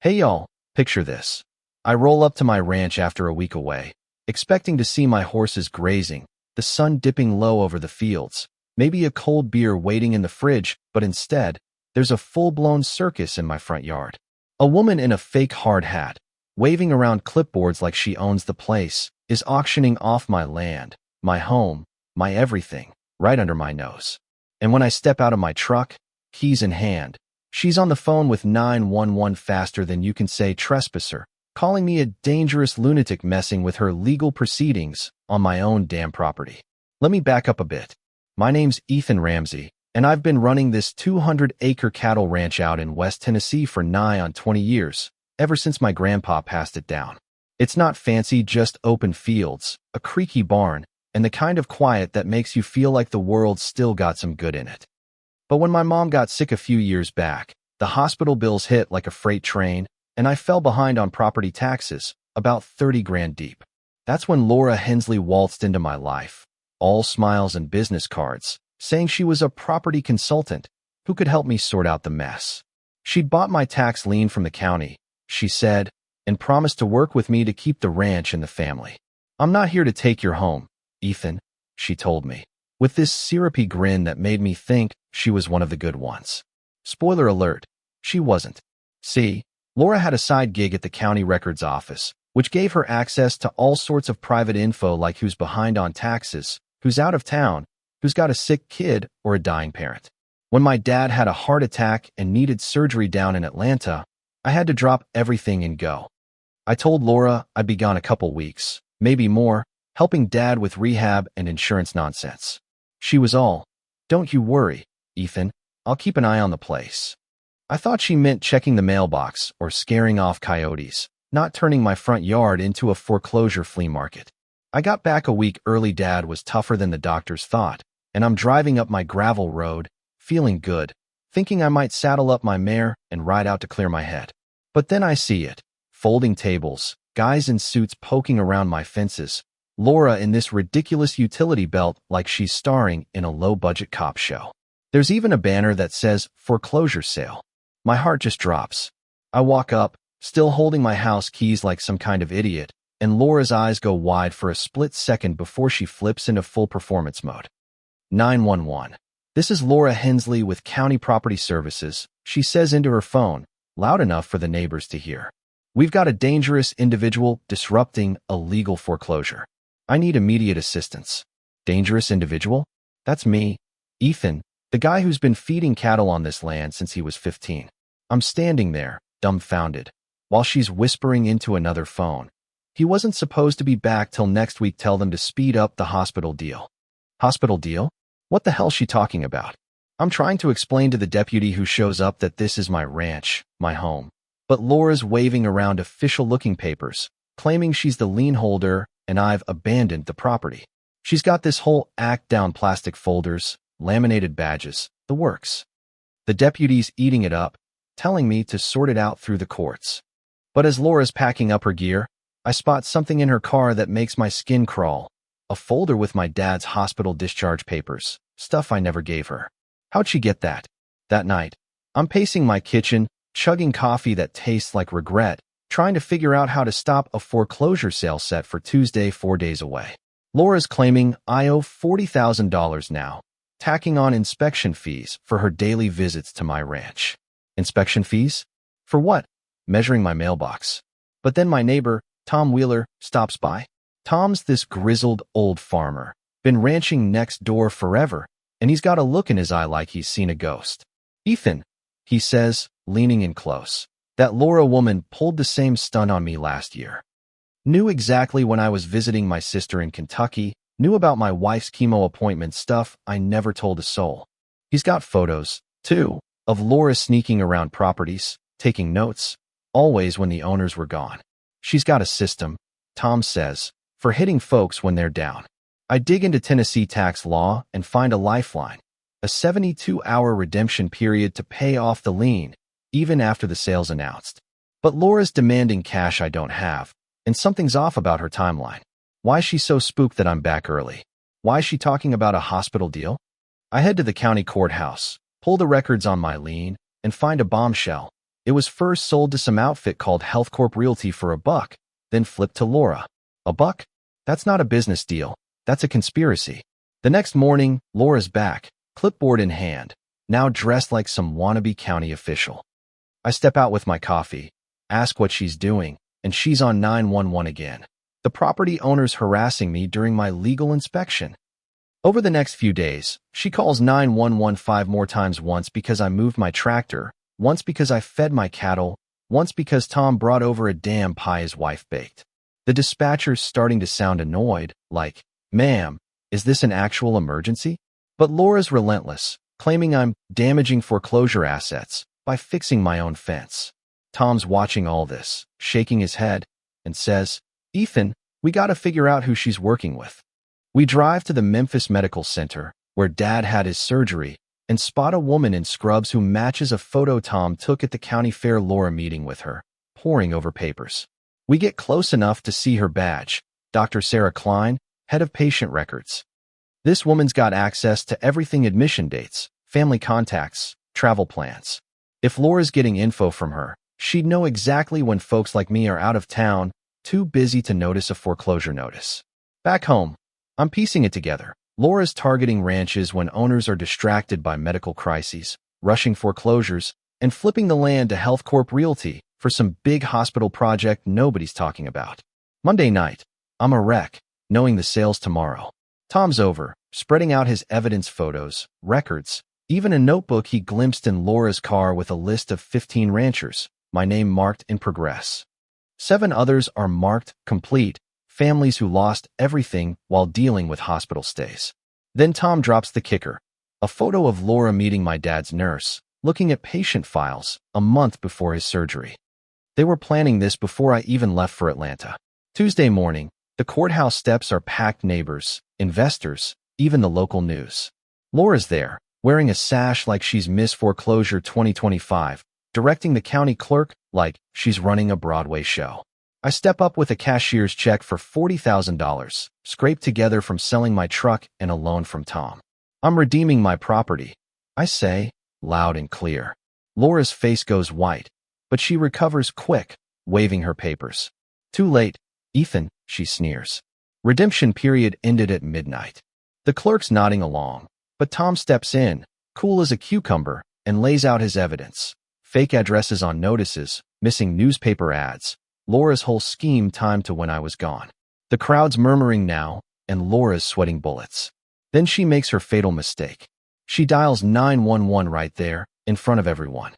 Hey y'all, picture this. I roll up to my ranch after a week away, expecting to see my horses grazing, the sun dipping low over the fields, maybe a cold beer waiting in the fridge, but instead, there's a full-blown circus in my front yard. A woman in a fake hard hat, waving around clipboards like she owns the place, is auctioning off my land, my home, my everything, right under my nose. And when I step out of my truck, keys in hand, she's on the phone with 911 faster than you can say trespasser, calling me a dangerous lunatic messing with her legal proceedings on my own damn property. Let me back up a bit. My name's Ethan Ramsey, and I've been running this 200-acre cattle ranch out in West Tennessee for nigh on 20 years, ever since my grandpa passed it down. It's not fancy, just open fields, a creaky barn, and the kind of quiet that makes you feel like the world still got some good in it. But when my mom got sick a few years back, the hospital bills hit like a freight train, and I fell behind on property taxes, about 30 grand deep. That's when Laura Hensley waltzed into my life, all smiles and business cards, saying she was a property consultant who could help me sort out the mess. She'd bought my tax lien from the county, she said, and promised to work with me to keep the ranch in the family. "I'm not here to take your home, Ethan," she told me, with this syrupy grin that made me think she was one of the good ones. Spoiler alert, she wasn't. See, Laura had a side gig at the county records office, which gave her access to all sorts of private info like who's behind on taxes, who's out of town, who's got a sick kid or a dying parent. When my dad had a heart attack and needed surgery down in Atlanta, I had to drop everything and go. I told Laura I'd be gone a couple weeks, maybe more, helping Dad with rehab and insurance nonsense. She was all, "Don't you worry, Ethan, I'll keep an eye on the place." I thought she meant checking the mailbox or scaring off coyotes, not turning my front yard into a foreclosure flea market. I got back a week early. Dad was tougher than the doctors thought, and I'm driving up my gravel road, feeling good, thinking I might saddle up my mare and ride out to clear my head. But then I see it, folding tables, guys in suits poking around my fences, Laura in this ridiculous utility belt like she's starring in a low-budget cop show. There's even a banner that says foreclosure sale. My heart just drops. I walk up, still holding my house keys like some kind of idiot, and Laura's eyes go wide for a split second before she flips into full performance mode. 911. "This is Laura Hensley with County Property Services," she says into her phone, loud enough for the neighbors to hear. "We've got a dangerous individual disrupting a legal foreclosure. I need immediate assistance." Dangerous individual? That's me, Ethan, the guy who's been feeding cattle on this land since he was 15. I'm standing there, dumbfounded, while she's whispering into another phone. "He wasn't supposed to be back till next week. Tell them to speed up the hospital deal." Hospital deal? What the hell's she talking about? I'm trying to explain to the deputy who shows up that this is my ranch, my home. But Laura's waving around official-looking papers, claiming she's the lien holder and I've abandoned the property. She's got this whole act down, plastic folders, laminated badges, the works. The deputy's eating it up, telling me to sort it out through the courts. But as Laura's packing up her gear, I spot something in her car that makes my skin crawl. A folder with my dad's hospital discharge papers, stuff I never gave her. How'd she get that? That night, I'm pacing my kitchen, chugging coffee that tastes like regret, trying to figure out how to stop a foreclosure sale set for Tuesday 4 days away. Laura's claiming I owe $40,000 now, tacking on inspection fees for her daily visits to my ranch. Inspection fees? For what? Measuring my mailbox. But then my neighbor, Tom Wheeler, stops by. Tom's this grizzled old farmer, been ranching next door forever, and he's got a look in his eye like he's seen a ghost. "Ethan," he says, leaning in close, "that Laura woman pulled the same stunt on me last year. Knew exactly when I was visiting my sister in Kentucky, knew about my wife's chemo appointment, stuff I never told a soul." He's got photos, too, of Laura sneaking around properties, taking notes, always when the owners were gone. She's got a system, Tom says, for hitting folks when they're down. I dig into Tennessee tax law and find a lifeline, a 72-hour redemption period to pay off the lien, even after the sale's announced. But Laura's demanding cash I don't have, and something's off about her timeline. Why is she so spooked that I'm back early? Why is she talking about a hospital deal? I head to the county courthouse, pull the records on my lien, and find a bombshell, It was first sold to some outfit called Health Corp Realty for $1, then flipped to Laura. $1? That's not a business deal. That's a conspiracy. The next morning, Laura's back, clipboard in hand, now dressed like some wannabe county official. I step out with my coffee, ask what she's doing, and she's on 911 again. The property owner's harassing me during my legal inspection. Over the next few days, she calls 911 5 more times, once because I moved my tractor, once because I fed my cattle, once because Tom brought over a damn pie his wife baked. The dispatcher's starting to sound annoyed, like, "Ma'am, is this an actual emergency?" But Laura's relentless, claiming I'm damaging foreclosure assets by fixing my own fence. Tom's watching all this, shaking his head, and says, "Ethan, we gotta figure out who she's working with." We drive to the Memphis Medical Center, where Dad had his surgery, and spot a woman in scrubs who matches a photo Tom took at the county fair Laura meeting with her, poring over papers. We get close enough to see her badge, Dr. Sarah Klein, head of patient records. This woman's got access to everything: admission dates, family contacts, travel plans. If Laura's getting info from her, she'd know exactly when folks like me are out of town, too busy to notice a foreclosure notice. Back home, I'm piecing it together. Laura's targeting ranches when owners are distracted by medical crises, rushing foreclosures, and flipping the land to Health Corp Realty for some big hospital project nobody's talking about. Monday night, I'm a wreck, knowing the sale's tomorrow. Tom's over, spreading out his evidence, photos, records, even a notebook he glimpsed in Laura's car with a list of 15 ranchers, my name marked in progress. 7 others are marked complete, families who lost everything while dealing with hospital stays. Then Tom drops the kicker, a photo of Laura meeting my dad's nurse, looking at patient files a month before his surgery. They were planning this before I even left for Atlanta. Tuesday morning, the courthouse steps are packed: neighbors, investors, even the local news. Laura's there, wearing a sash like she's Miss Foreclosure 2025, directing the county clerk like she's running a Broadway show. I step up with a cashier's check for $40,000, scraped together from selling my truck and a loan from Tom. "I'm redeeming my property," I say, loud and clear. Laura's face goes white, but she recovers quick, waving her papers. "Too late, Ethan," she sneers. Redemption period ended at midnight. The clerk's nodding along, but Tom steps in, cool as a cucumber, and lays out his evidence. Fake addresses on notices, missing newspaper ads, Laura's whole scheme timed to when I was gone. The crowd's murmuring now, and Laura's sweating bullets. Then she makes her fatal mistake. She dials 911 right there, in front of everyone.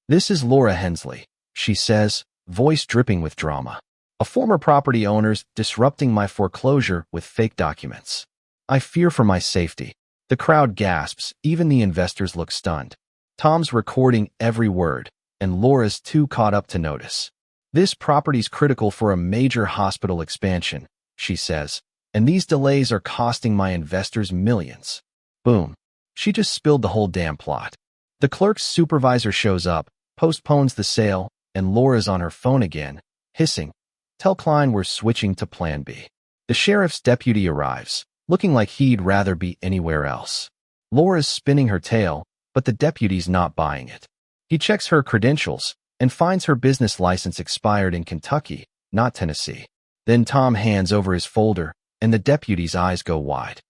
"This is Laura Hensley," she says, voice dripping with drama. "A former property owner's disrupting my foreclosure with fake documents." I fear for my safety. The crowd gasps, even the investors look stunned. Tom's recording every word, and Laura's too caught up to notice. "This property's critical for a major hospital expansion," she says, "and these delays are costing my investors millions." Boom. She just spilled the whole damn plot. The clerk's supervisor shows up, postpones the sale, and Laura's on her phone again, hissing, "Tell Klein we're switching to Plan B." The sheriff's deputy arrives, looking like he'd rather be anywhere else. Laura's spinning her tale, but the deputy's not buying it. He checks her credentials and finds her business license expired in Kentucky, not Tennessee. Then Tom hands over his folder, and the deputy's eyes go wide.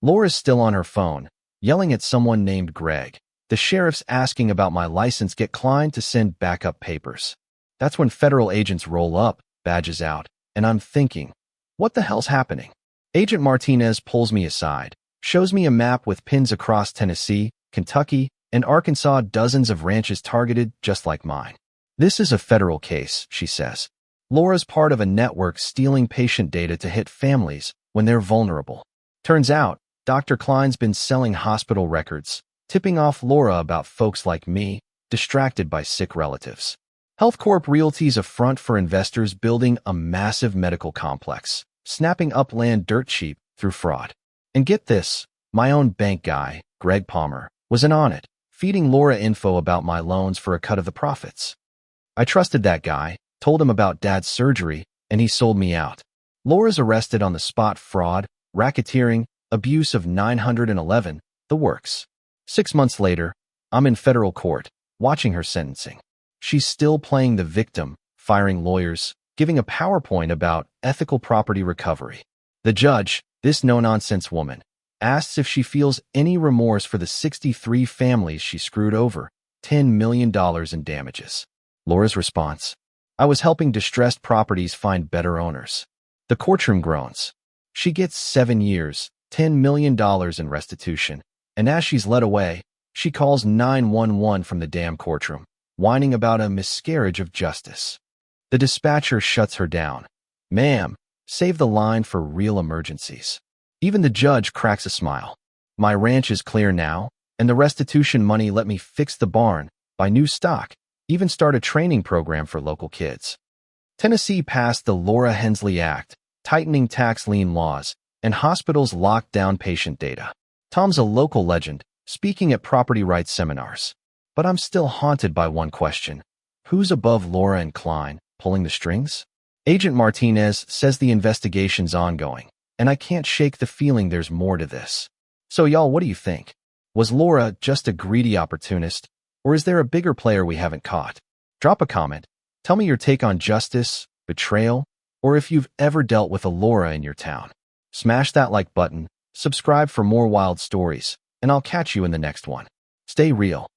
Laura's still on her phone, yelling at someone named Greg. The sheriff's asking about my license, get Klein to send backup papers. That's when federal agents roll up, badges out, and I'm thinking, what the hell's happening? Agent Martinez pulls me aside, shows me a map with pins across Tennessee, Kentucky, and Arkansas, dozens of ranches targeted just like mine. "This is a federal case," she says. "Laura's part of a network stealing patient data to hit families when they're vulnerable. Turns out, Dr. Klein's been selling hospital records, tipping off Laura about folks like me, distracted by sick relatives. Health Corp Realty's a front for investors building a massive medical complex, snapping up land dirt cheap through fraud. And get this, my own bank guy, Greg Palmer, was in on it, feeding Laura info about my loans for a cut of the profits. I trusted that guy, told him about Dad's surgery, and he sold me out. Laura's arrested on the spot: fraud, racketeering, abuse of 911, the works. 6 months later, I'm in federal court, watching her sentencing. She's still playing the victim, firing lawyers, giving a PowerPoint about ethical property recovery. The judge, this no-nonsense woman, asks if she feels any remorse for the 63 families she screwed over, $10 million in damages. Laura's response: I was helping distressed properties find better owners. The courtroom groans. She gets 7 years, $10 million in restitution, and as she's led away, she calls 911 from the damn courtroom, whining about a miscarriage of justice. The dispatcher shuts her down. Ma'am, save the line for real emergencies. Even the judge cracks a smile. My ranch is clear now, and the restitution money let me fix the barn, buy new stock, even start a training program for local kids. Tennessee passed the Laura Hensley Act, tightening tax lien laws, and hospitals locked down patient data. Tom's a local legend, speaking at property rights seminars. But I'm still haunted by one question. Who's above Laura and Klein, pulling the strings? Agent Martinez says the investigation's ongoing, and I can't shake the feeling there's more to this. So y'all, what do you think? Was Laura just a greedy opportunist, or is there a bigger player we haven't caught? Drop a comment. Tell me your take on justice, betrayal, or if you've ever dealt with a Laura in your town. Smash that like button, subscribe for more wild stories, and I'll catch you in the next one. Stay real.